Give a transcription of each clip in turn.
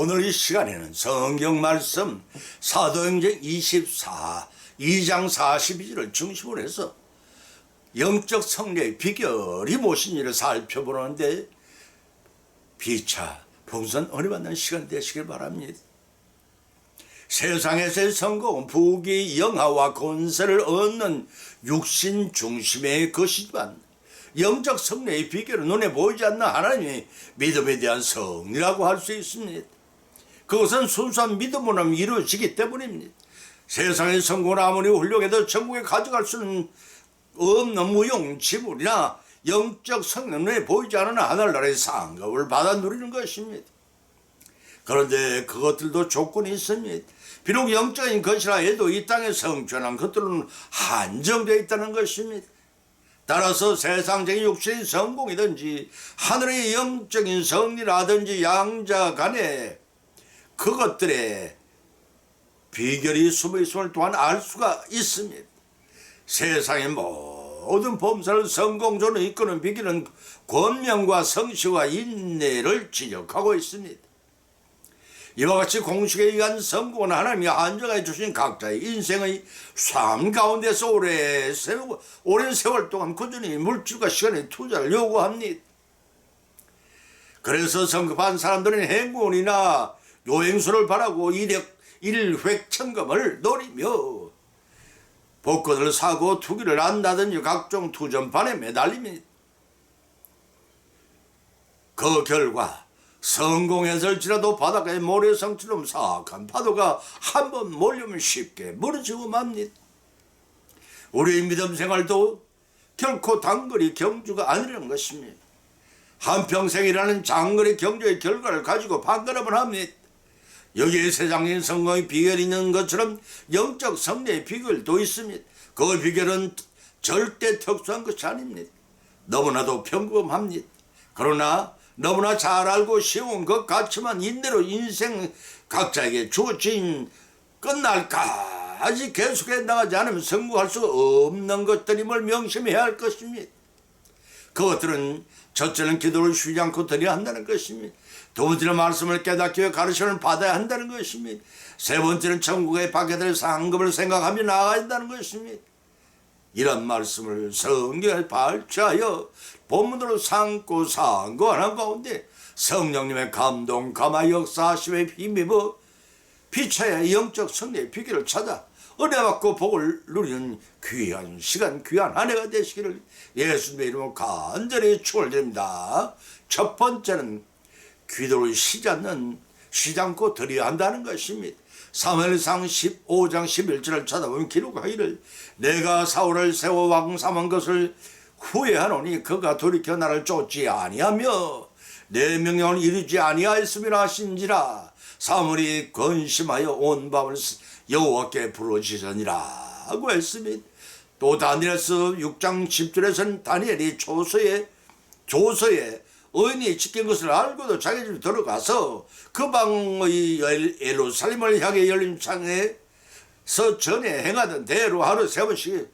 오늘 이 시간에는 성경 말씀 사도행전 2장 42절을 중심으로 해서 영적 성례의 비결이 무엇인지를 살펴보는데 비차 풍선 은혜 받는 시간 되시길 바랍니다. 세상에서의 성공은 부귀 영화와 권세를 얻는 육신 중심의 것이지만 영적 성례의 비결은 눈에 보이지 않는 하나님의 믿음에 대한 성리라고 할 수 있습니다. 그것은 순수한 믿음으로 이루어지기 때문입니다. 세상의 성공을 아무리 훌륭해도 천국에 가져갈 수는 없는 무용지물이나 영적 성례는 눈에 보이지 않는 하늘나라의 상급을 받아 누리는 것입니다. 그런데 그것들도 조건이 있습니다. 비록 영적인 것이라 해도 이 땅에 성취한 것들은 한정되어 있다는 것입니다. 따라서 세상적인 육신의 성공이든지 하늘의 영적인 성리라든지 양자 간에 그것들의 비결이 숨어 있음을 또한 알 수가 있습니다. 세상의 모든 범사를 성공적으로 이끄는 비결은 권명과 성실과 인내를 지적하고 있습니다. 이와 같이 공식에 의한 성공은 하나님이 안정해 주신 각자의 인생의 삶 가운데서 오랜 세월 동안 꾸준히 물질과 시간의 투자를 요구합니다. 그래서 성급한 사람들은 행운이나 요행수를 바라고 일획천금을 노리며 복권을 사고 투기를 한다든지 각종 투전판에 매달립니다. 그 결과 성공했을지라도 바닷가에 모래성처럼 사악한 파도가 한번 몰려면 쉽게 무너지고 맙니다. 우리의 믿음 생활도 결코 단거리 경주가 아니라는 것입니다. 한평생이라는 장거리 경주의 결과를 가지고 판가름을 합니다. 여기에 세상의 성공의 비결이 있는 것처럼 영적 성례의 비결도 있습니다. 그 비결은 절대 특수한 것이 아닙니다. 너무나도 평범합니다. 그러나 너무나 잘 알고 쉬운 것 같지만 인내로 인생 각자에게 주어진 끝날까지 계속해 나가지 않으면 성공할 수 없는 것들임을 명심해야 할 것입니다. 그것들은 첫째는 기도를 쉬지 않고 드려야 한다는 것입니다. 두 번째는 말씀을 깨닫기 위해 가르침을 받아야 한다는 것입니다. 세 번째는 천국에 받게 될 상급을 생각하며 나아가야 한다는 것입니다. 이런 말씀을 성경에 발췌하여 본문으로 삼고 상고하는 가운데 성령님의 감동, 감화 역사하심에 힘입어 피차의 영적 성례의 비결을 찾아 은혜받고 복을 누리는 귀한 시간, 귀한 한 해가 되시기를 예수님의 이름으로 간절히 축원드립니다. 첫 번째는 기도를 쉬지 않고 드려야 한다는 것입니다. 사무엘상 15장 11절을 찾아보면 기록하기를 내가 사울을 세워 왕 삼은 것을 후회하노니 그가 돌이켜 나를 쫓지 아니하며 내 명령을 이루지 아니하였음이라 하신지라. 사무엘이 근심하여 온 밤을 여호와께 부르짖으니라 하고 했습니다. 또 다니엘서 6장 10절에서는 다니엘이 조서에 의인이 지킨 것을 알고도 자기 집에 들어가서 그 방의 예루살렘을 향해 열린 창에서 전에 행하던 대로 하루 세 번씩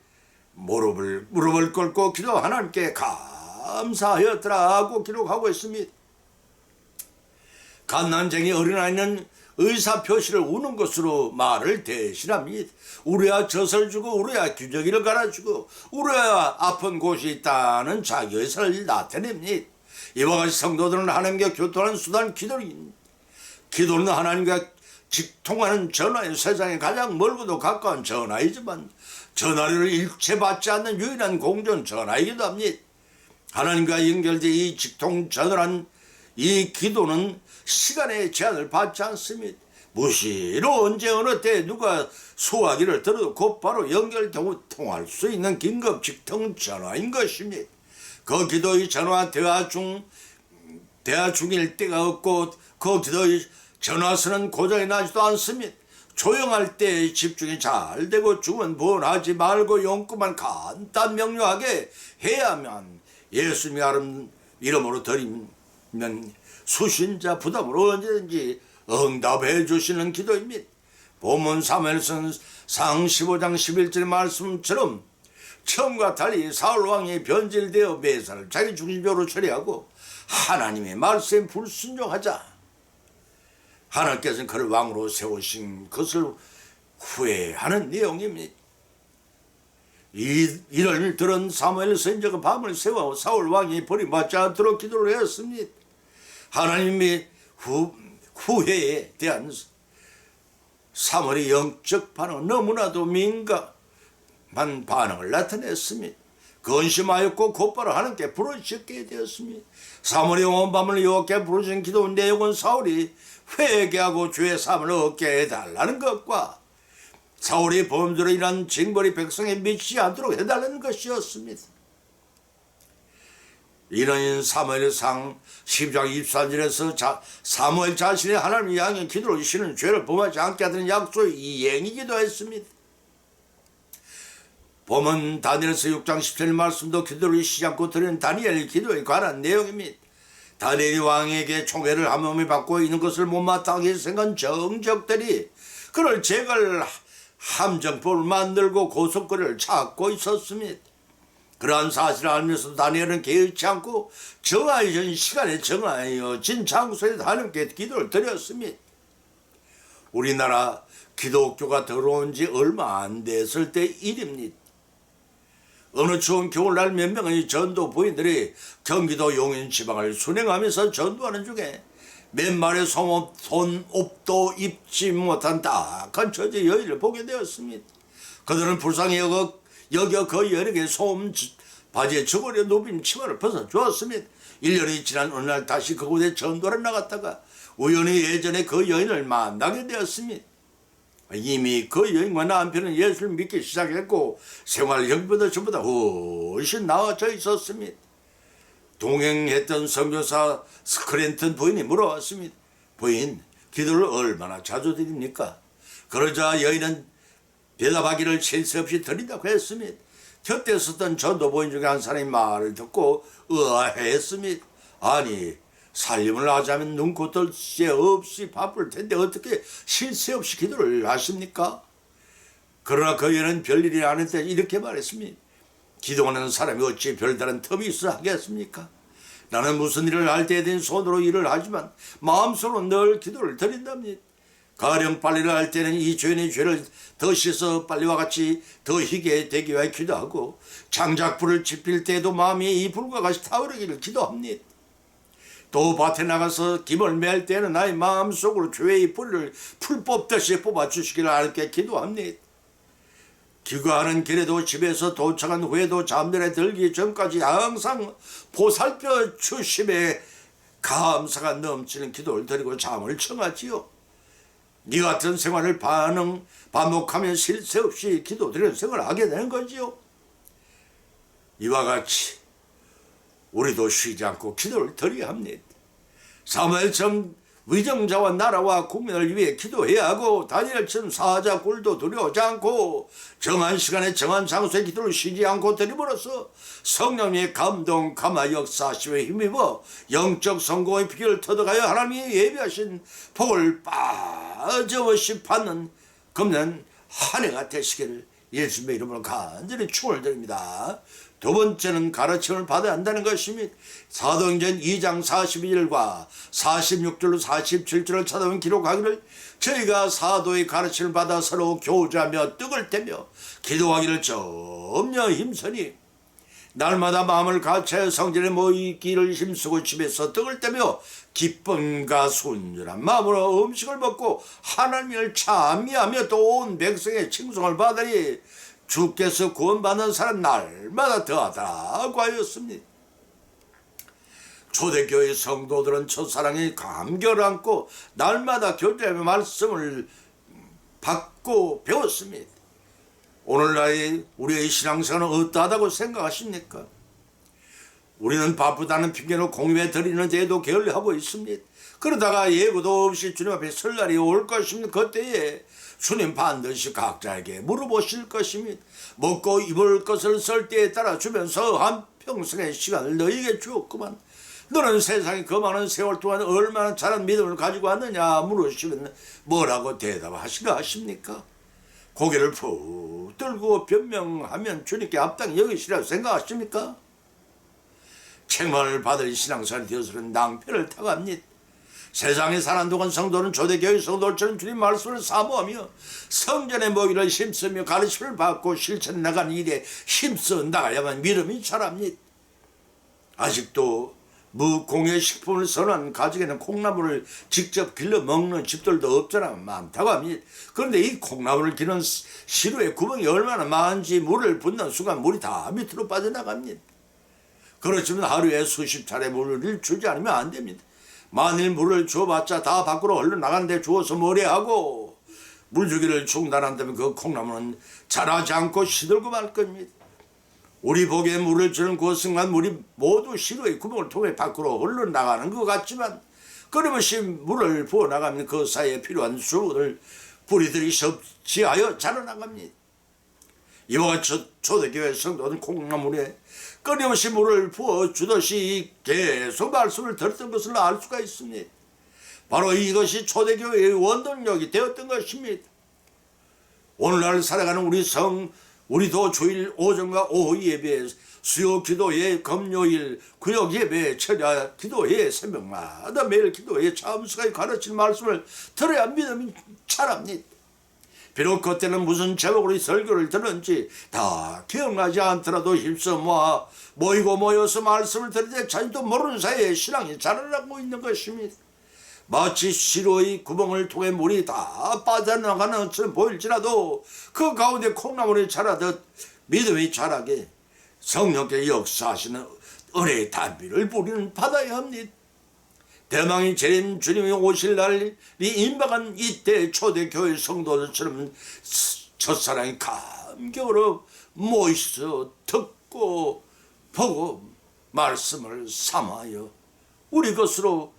무릎을 꿇고 기도 하나님께 감사하였더라 하고 기록하고 있습니다. 갓난쟁이 어린아이는 의사표시를 우는 것으로 말을 대신합니다. 우리야 젖을 주고 우리야 기저귀를 갈아주고 우리야 아픈 곳이 있다는 자기 의사를 나타냅니다. 이와 같이 성도들은 하나님과 교통하는 수단 기도는 하나님과 직통하는 전화인 세상에 가장 멀고도 가까운 전화이지만 전화를 일체 받지 않는 유일한 공전 전화이기도 합니다. 하나님과 연결된 이 직통 전화란 이 기도는 시간의 제한을 받지 않습니다. 무시로 언제 어느 때 누가 소화기를 들어도 곧바로 연결되고 통할 수 있는 긴급 직통 전화인 것입니다. 그 기도의 전화 대화 중일 때가 없고 그 기도의 전화선은 고장이 나지도 않습니다. 조용할 때 집중이 잘 되고 주문 번하지 말고 용구만 간단 명료하게 해야만 예수님의 이름으로 드리면 수신자 부담으로 언제든지 응답해 주시는 기도입니다. 본문 사무엘상 15장 11절 말씀처럼 처음과 달리 사울왕이 변질되어 매사를 자기 중심적으로 처리하고 하나님의 말씀에 불순종하자 하나님께서는 그를 왕으로 세우신 것을 후회하는 내용입니다. 이를 들은 사무엘 선지자가 밤을 새워 사울 왕이 버림받지 않도록 기도를 했습니다. 하나님이 후회에 대한 사무엘의 영적 반응, 너무나도 민감한 반응을 나타냈습니다. 근심하였고 곧바로 하나님께 부르짖게 되었습니다. 사무엘이 온 밤을 여호와께 부르짖은 기도 내용은 사울이 회개하고 주의 사함을 얻게 해달라는 것과 사울이 범죄로 인한 징벌이 백성에 미치지 않도록 해달라는 것이었습니다. 이는 사무엘상 10장 24절에서 사무엘 자신이 하나님을 향해 기도를 쉬는 죄를 범하지 않게 하는 약속의 이행이기도 했습니다. 보면 다니엘서 6장 17절 말씀도 기도를 쉬지 않고 드리는 다니엘 기도에 관한 내용입니다. 다니엘이 왕에게 총애를 함없이 받고 있는 것을 못마땅하게 생각한 정적들이 그를 제갈 함정법을 만들고 고속거리를 찾고 있었습니다. 그러한 사실을 알면서 다니엘은 개의치 않고 정하여진 시간에 정하여진 장소에 하나님께 기도를 드렸습니다. 우리나라 기독교가 들어온 지 얼마 안 됐을 때 일입니다. 어느 추운 겨울날 몇 명의 전도 부인들이 경기도 용인 지방을 순행하면서 전도하는 중에 몇 마리의 손옵도 입지 못한 딱한 처지 여인을 보게 되었습니다. 그들은 불쌍히 여겨 그 여인에게 소음 바지에 저고리 높인 치마를 벗어주었습니다. 1년이 지난 어느 날 다시 그곳에 전도를 나갔다가 우연히 예전에 그 여인을 만나게 되었습니다. 이미 그 여인과 남편은 예수를 믿기 시작했고 생활 형편도 전보다 훨씬 나아져 있었습니다. 동행했던 선교사 스크랜턴 부인이 물어왔습니다. 부인, 기도를 얼마나 자주 드립니까? 그러자 여인은 대답하기를 쉴 새 없이 드린다고 했습니다. 곁에 있었던 전도 부인 중에 한 사람이 말을 듣고 의아해했습니다. 아니, 살림을 하자면 눈코 뜰 새 없이 바쁠 텐데 어떻게 쉴 새 없이 기도를 하십니까? 그러나 그 여인은 별일이 아닌데 이렇게 말했습니다. 기도하는 사람이 어찌 별다른 틈이 있어 하겠습니까? 나는 무슨 일을 할 때에 된 손으로 일을 하지만 마음속으로 늘 기도를 드린답니다. 가령 빨래를 할 때는 이 죄인의 죄를 더 씻어 빨리와 같이 더 희게 되기 위해 기도하고 장작불을 지필 때에도 마음이 이 불과 같이 타오르기를 기도합니다. 또 밭에 나가서 김을 맬 때는 나의 마음속으로 죄의 뿌리를 풀 뽑듯이 뽑아주시기를 하나님께 기도합니다. 귀가하는 길에도 집에서 도착한 후에도 잠들에 들기 전까지 항상 보살펴 주심에 감사가 넘치는 기도를 드리고 잠을 청하지요. 이 같은 생활을 반복하면 쉴 새 없이 기도드리는 생활을 하게 되는 거지요. 이와 같이 우리도 쉬지 않고 기도를 드려야 합니다. 사무엘처럼 위정자와 나라와 국민을 위해 기도해야 하고 다니엘처럼 사자 꿀도 두려워하지 않고 정한 시간에 정한 장소에 기도를 쉬지 않고 드림으로써 성령의 감동 감화 역사심에 힘입어 영적 성공의 비결을 터득하여 하나님이 예비하신 복을 빠짐없이 받는 금년 한 해가 되시기를 예수님의 이름으로 간절히 축원을 드립니다. 두 번째는 가르침을 받아야 한다는 것입니다. 사도행전 2장 42절과 46절로 47절을 찾아온 기록하기를 저희가 사도의 가르침을 받아 서로 교제하며 떡을 떼며 기도하기를 점려 힘쓰니 날마다 마음을 같이하여 성전에 모이기를 힘쓰고 집에서 떡을 떼며 기쁨과 순전한 마음으로 음식을 먹고 하나님을 찬미하며 또 온 백성의 칭송을 받으니 주께서 구원받는 사람 날마다 더하다고 하였습니다. 초대교회 성도들은 첫사랑의 감격을 안고 날마다 교제하며 말씀을 받고 배웠습니다. 오늘날의 우리의 신앙생활은 어떠하다고 생각하십니까? 우리는 바쁘다는 핑계로 공임에 드리는 데에도 게을리하고 있습니다. 그러다가 예고도 없이 주님 앞에 설 날이 올 것입니다. 그때에 주님 반드시 각자에게 물어보실 것입니다. 먹고 입을 것을 설 때에 따라 주면서 한평생의 시간을 너희에게 주었구만. 너는 세상에 그 많은 세월 동안 얼마나 잘한 믿음을 가지고 왔느냐 물으시면 뭐라고 대답하시가 하십니까? 고개를 푹 들고 변명하면 주님께 합당히 여기시라고 생각하십니까? 책망을 받을 신앙생활이 되어서는 낭패를 당합니다. 세상에 사는 동안 성도는 초대교회 성도처럼 주님 말씀을 사모하며 성전의 먹이를 힘쓰며 가르침을 받고 실천해 나가는 일에 힘써 나가야만 믿음이 자랍니다. 아직도 무공해 식품을 선호하는 가족에는 콩나물을 직접 길러 먹는 집들도 없잖아 많다고 합니다. 그런데 이 콩나물을 기는 시루의 구멍이 얼마나 많은지 물을 붓는 순간 물이 다 밑으로 빠져나갑니다. 그렇지만 하루에 수십 차례 물을 주지 않으면 안 됩니다. 만일 물을 줘봤자 다 밖으로 흘러나가는데 주어서 뭐래하고 물주기를 중단한다면 그 콩나물은 자라지 않고 시들고 말 겁니다. 우리 복에 물을 주는 그 순간 물이 모두 시루의 구멍을 통해 밖으로 흘러나가는 것 같지만 끊임없이 물을 부어나가면 그 사이에 필요한 수분을 뿌리들이 섭취하여 자라나갑니다. 이와 같이 초대교회 성도는 콩나물에 끊임없이 물을 부어주듯이 계속 말씀을 들었던 것을 알 수가 있습니다. 바로 이것이 초대교회의 원동력이 되었던 것입니다. 오늘날 살아가는 우리도 주일 오전과 오후 예배, 수요 기도회, 금요일 구역 예배, 철야 기도회, 새벽마다 매일 기도회, 참수가 가르친 말씀을 들어야 믿음이 자랍니다. 비록 그때는 무슨 제목으로 설교를 들었는지 다 기억나지 않더라도 힘써 모이고 모여서 말씀을 들을 때 자신도 모르는 사이에 신앙이 자라나고 있는 것입니다. 마치 시루의 구멍을 통해 물이 다 빠져나가는 것처럼 보일지라도 그 가운데 콩나물이 자라듯 믿음이 자라게 성령께 역사하시는 은혜의 단비를 우리는 받아야 합니다. 대망의 재림 주님이 오실 날이 임박한 이때 초대교회 성도들처럼 첫사랑이 감격으로 모이서 듣고 보고 말씀을 삼하여 우리 것으로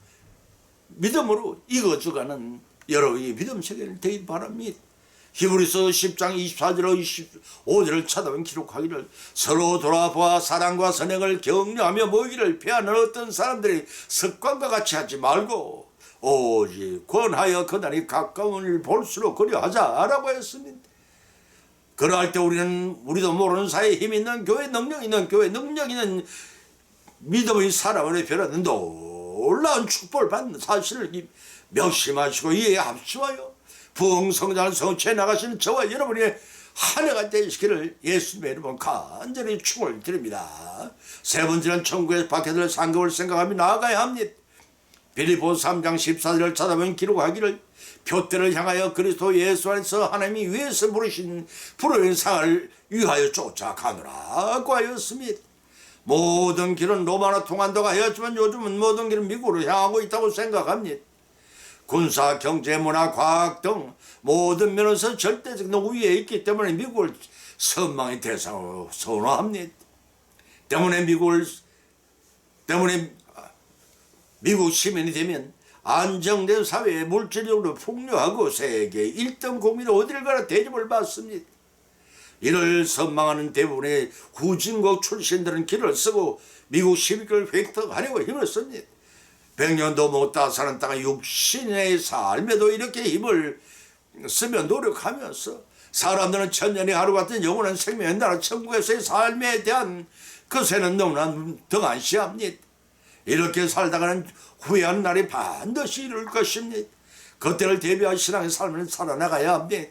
믿음으로 익어져가는 여러분의 믿음 세계를 되길 바랍니다. 히브리서 10장 24절 25절을 찾아보면 기록하기를 서로 돌아보아 사랑과 선행을 격려하며 모이기를 피하는 어떤 사람들이 습관과 같이 하지 말고 오직 권하여 그날이 가까운 일 볼수록 그리하자라고 했습니다. 그러할 때 우리도 모르는 사이에 힘 있는 교회, 능력 있는 교회, 능력 있는 믿음의 사람을 변하는 놀라운 축복을 받는 사실을 명심하시고 이에 합심하여 부흥성장을 성취해 나가시는 저와 여러분의 한 해가 되시기를 예수님의 이름으로 간절히 축원을 드립니다. 세 번째는 천국에서 받게 상급을 생각하며 나아가야 합니다. 빌립보서 3장 14절을 찾아보면 기록하기를 표대를 향하여 그리스도 예수 안에서 하나님이 위에서 부르신 부르는 상을 위하여 쫓아가노라고 하였습니다. 모든 길은 로마로 통한다고 하였지만 요즘은 모든 길은 미국으로 향하고 있다고 생각합니다. 군사, 경제, 문화, 과학 등 모든 면에서 절대적 우위에 있기 때문에 미국을 선망의 대상으로 선호합니다. 때문에 미국 시민이 되면 안정된 사회에 물질적으로 풍요하고 세계 1등 국민이 어딜 가나 대접을 받습니다. 이를 선망하는 대부분의 후진국 출신들은 길을 쓰고 미국 시민권을 획득하려고 힘을 씁니다. 100년도 못다 사는 땅의 육신의 삶에도 이렇게 힘을 쓰며 노력하면서 사람들은 천년이 하루 같은 영원한 생명의 나라 천국에서의 삶에 대한 것에는 너무나 등한시합니다. 이렇게 살다가는 후회하는 날이 반드시 이룰 것입니다. 그때를 대비한 신앙의 삶을 살아나가야 합니다.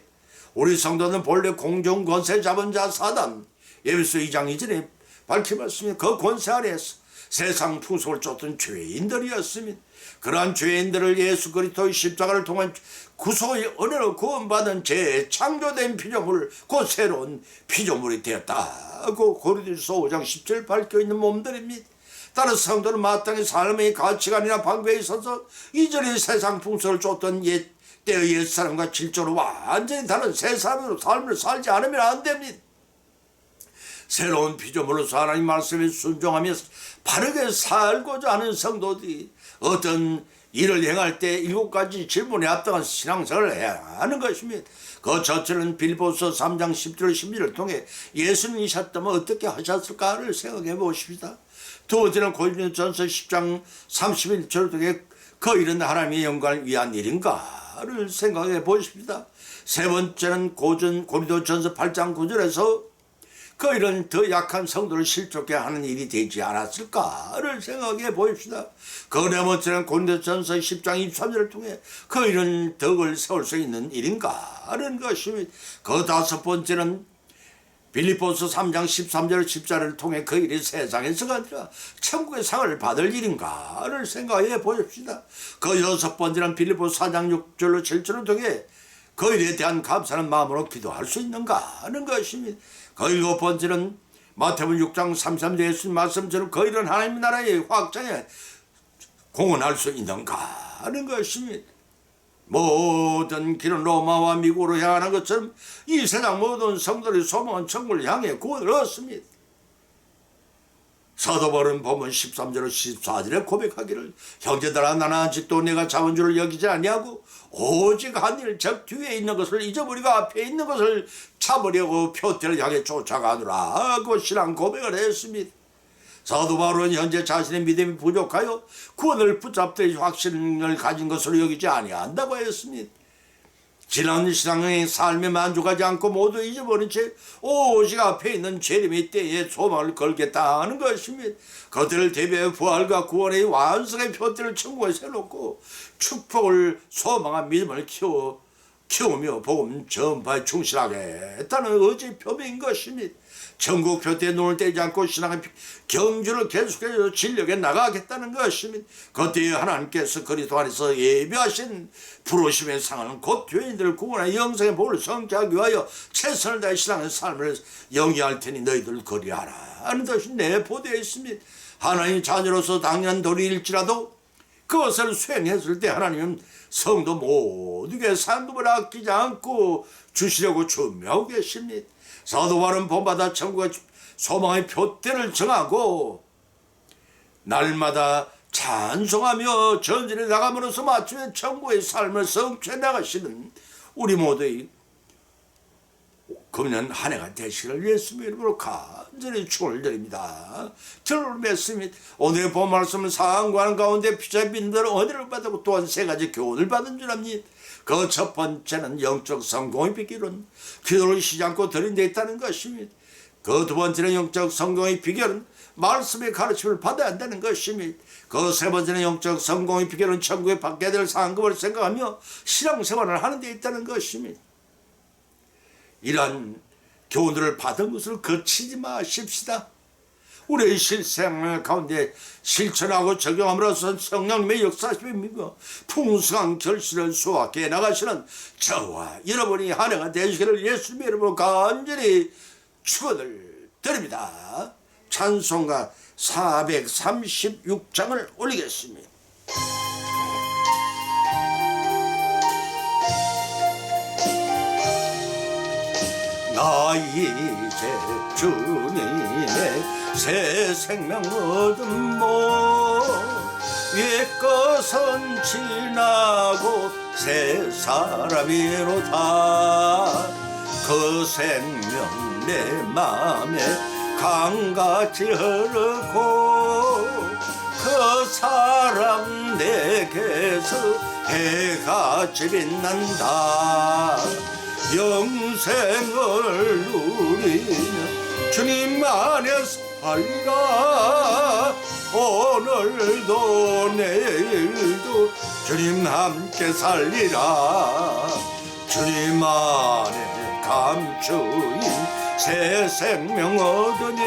우리 성도는 본래 공중 권세 잡은 자 사단 에베소 2장 2절에 밝혀봤습니다. 그 권세 아래에서 세상 풍속을 쫓던 죄인들이었습니다. 그러한 죄인들을 예수 그리스도의 십자가를 통한 구속의 은혜로 구원받은 재창조된 피조물, 그 새로운 피조물이 되었다고 고린도서 5장 10절 밝혀있는 몸들입니다. 따라서 성도는 마땅히 삶의 가치관이나 방법에 있어서 이전의 세상 풍속을 쫓던 때의 옛사람과 질적으로 완전히 다른 새 사람으로 삶을 살지 않으면 안 됩니다. 새로운 피조물로서 하나님 말씀에 순종하며 바르게 살고자 하는 성도들이 어떤 일을 행할 때 7가지 질문에 합당한 신앙생활을 해야 하는 것입니다. 그 첫째는 빌립보서 3장 10절 12절을 통해 예수님이셨다면 어떻게 하셨을까를 생각해 보십시다. 두 번째는 고린도전서 10장 31절을 통해 그 일은 하나님의 영광을 위한 일인가를 생각해 보십시다. 세 번째는 고린도전서 8장 9절에서 그 이런 더 약한 성도를 실족해 하는 일이 되지 않았을까를 생각해 보십시다. 그 네 번째는 고린도전서 10장 23절을 통해 그 이런 덕을 세울 수 있는 일인가 하는 것입니다. 그 다섯 번째는 빌립보서 3장 13절 14절을 통해 그 일이 세상에서가 아니라 천국의 상을 받을 일인가를 생각해 보십시다. 그 여섯 번째는 빌립보서 4장 6절로 7절을 통해 그 일에 대한 감사하는 마음으로 기도할 수 있는가 하는 것입니다. 그 일곱 번째는 마태복음 6장 33절에 예수님 말씀처럼 그 일은 하나님 나라의 확장에 공헌할 수 있는가 하는 것입니다. 모든 길은 로마와 미국으로 향하는 것처럼 이 세상 모든 성도들이 소망은 천국을 향해 구원을 얻습니다. 사도 바울은 본문 13절로 14절에 고백하기를 형제들아 나는 아직도 내가 잡은 줄을 여기지 아니하고 오직 한 일 즉 뒤에 있는 것을 잊어버리고 앞에 있는 것을 잡으려고 표대를 향해 쫓아가노라 하고 신앙 고백을 했습니다. 사도 바울은 현재 자신의 믿음이 부족하여 구원을 붙잡되 확신을 가진 것으로 여기지 아니한다고 했습니다. 지난 신앙의 삶에 만족하지 않고 모두 잊어버린 채 오직 앞에 있는 재림의 때에 소망을 걸겠다 하는 것입니다. 그들을 대비해 부활과 구원의 완성의 표대를 천국에 세워놓고 축복을 소망한 믿음을 키우며 복음 전파에 충실하겠다는 의지 표명인 것입니다. 천국 표대에 눈을 떼지 않고 신앙의 경주를 계속해서 진력에 나가겠다는 것입니다. 그때 하나님께서 그리스도 안에서 예비하신 부르심의 상은 곧 죄인들을 구원하여 영생의 복을 성취하기 위하여 최선을 다해 신앙의 삶을 영위할 테니 너희들 그리하라 하는 것이 내포되어 있습니다. 하나님 자녀로서 당연한 도리일지라도 그것을 수행했을 때 하나님은 성도 모두에게 상급을 아끼지 않고 주시려고 준비하고 계십니다. 사도 바울은 본받아 천국의 소망의 표대를 정하고 날마다 찬송하며 전진에 나감으로써 마침내 천국의 삶을 성취해 나가시는 우리 모두의 금년 한 해가 되시기를 예수님의 이름으로 간절히 축원을 드립니다. 저를 맺습니다. 오늘의 본 말씀은 상관한 가운데 피자 빈들 은혜를 받고 또한 세 가지 교훈을 받은 줄 압니다. 그 첫 번째는 영적 성공의 비결은 기도를 쉬지 않고 드린 데 있다는 것입니다. 그 두 번째는 영적 성공의 비결은 말씀의 가르침을 받아야 한다는 것입니다. 그 세 번째는 영적 성공의 비결은 천국에 받게 될 상급을 생각하며 신앙생활을 하는 데 있다는 것입니다. 이러한 교훈들을 받은 것을 거치지 마십시다. 우리의 실생활 가운데 실천하고 적용함으로써 성령님의 역사심을 믿고 풍성한 결실을 수확해 나가시는 저와 여러분이 한 해가 되시기를 예수님의 이름으로 간절히 축원을 드립니다. 찬송가 436장을 올리겠습니다. 나 이제 주님의 새 생명 얻은 몸 옛 것은 지나고 새 사람이로다. 그 생명 내 맘에 강같이 흐르고 그 사랑 내게서 해같이 빛난다. 영생을 누리며 주님 안에 살리라. 오늘도 내일도 주님 함께 살리라. 주님 안에 감추인 새 생명 얻으니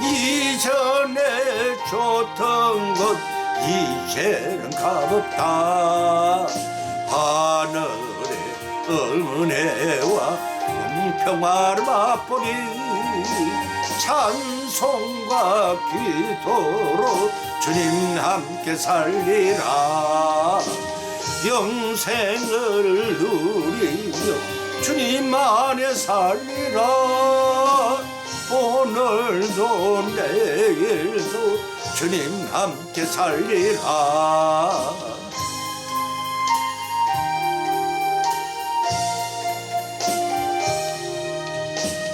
이전에 줬던 것 이제는 값없다. 하늘의 은혜와 평화를 맛보니 찬송과 기도로 주님 함께 살리라. 영생을 누리며 주님 안에 살리라. 오늘도 내일도 주님 함께 살리라.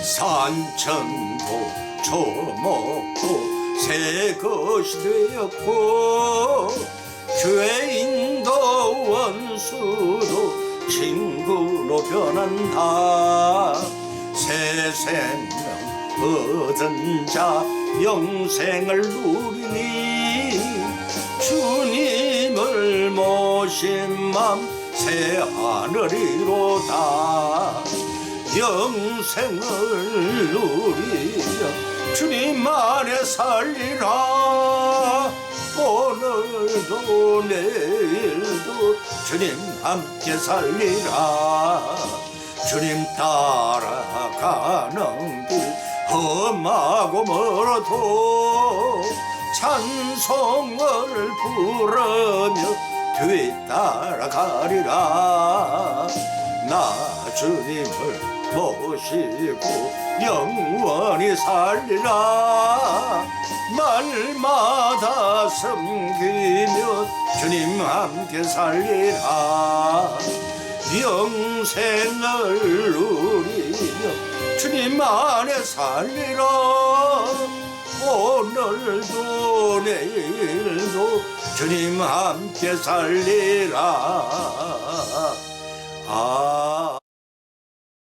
산천도 처먹고 새 것이 되었고 죄인도 원수도 친구로 변한다. 새 생명 얻은 자 영생을 누리니 주님을 모신 맘 새 하늘이로다. 영생을 누리며 주님 안에 살리라. 오늘도 내일도 주님 함께 살리라. 주님 따라가는 길 험하고 멀어도 찬송을 부르며 뒤따라가리라. 나 주님을 모시고 영원히 살리라. 날마다 섬기며 주님 함께 살리라. 영생을 누리며 주님 안에 살리라. 오늘도 내일도 주님 함께 살리라.